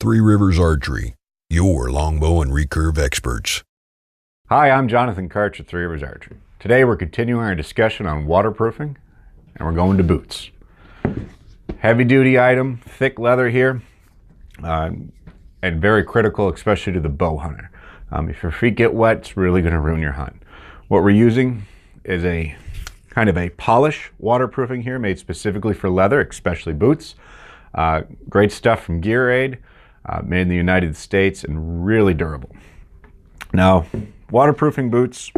Three Rivers Archery, your longbow and recurve experts. Hi, I'm Jonathan Karch at Three Rivers Archery. Today we're continuing our discussion on waterproofing, and we're going to boots. Heavy duty item, thick leather here, and very critical, especially to the bow hunter. If your feet get wet, it's really going to ruin your hunt. What we're using is a kind of a polish waterproofing here, made specifically for leather, especially boots. Great stuff from Gear Aid, made in the United States and really durable. Now, waterproofing boots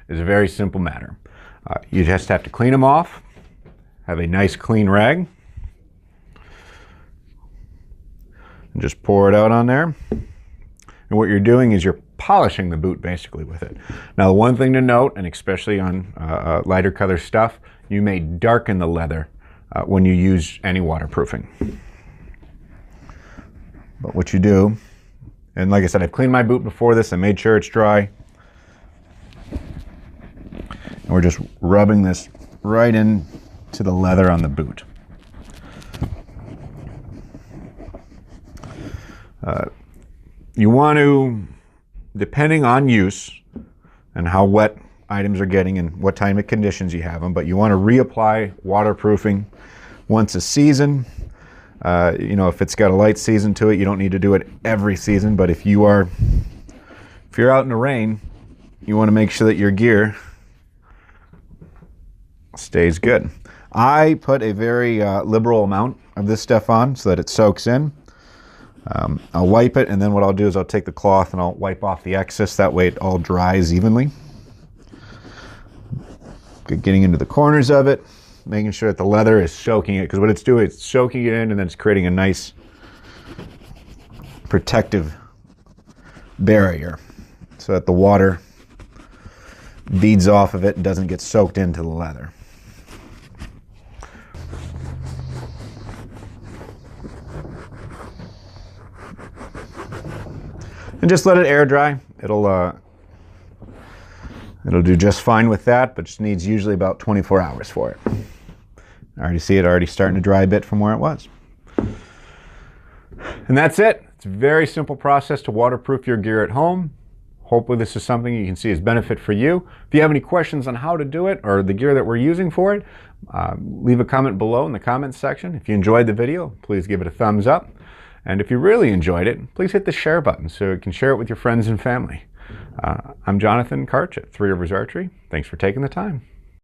is a very simple matter. You just have to clean them off, have a nice clean rag, and just pour it out on there. And what you're doing is you're polishing the boot basically with it. Now, the one thing to note, and especially on lighter color stuff, you may darken the leather when you use any waterproofing. But what you do, and like I said, I've cleaned my boot before this, I made sure it's dry. And we're just rubbing this right into the leather on the boot. You want to, depending on use and how wet items are getting and what time of conditions you have them, but you want to reapply waterproofing once a season. If it's got a light season to it, you don't need to do it every season, but if you're out in the rain, you want to make sure that your gear stays good. I put a very liberal amount of this stuff on so that it soaks in. I'll wipe it, and then what I'll do is I'll take the cloth and I'll wipe off the excess. That way it all dries evenly. Getting into the corners of it, making sure that the leather is soaking it, because what it's doing, it's soaking it in and then it's creating a nice protective barrier so that the water beads off of it and doesn't get soaked into the leather. And just let it air dry. It'll do just fine with that, but just needs usually about 24 hours for it. I already see it already starting to dry a bit from where it was. And that's it. It's a very simple process to waterproof your gear at home. Hopefully this is something you can see as benefit for you. If you have any questions on how to do it or the gear that we're using for it, leave a comment below in the comments section. If you enjoyed the video, please give it a thumbs up. And if you really enjoyed it, please hit the share button so you can share it with your friends and family. I'm Jonathan Karch at Three Rivers Archery. Thanks for taking the time.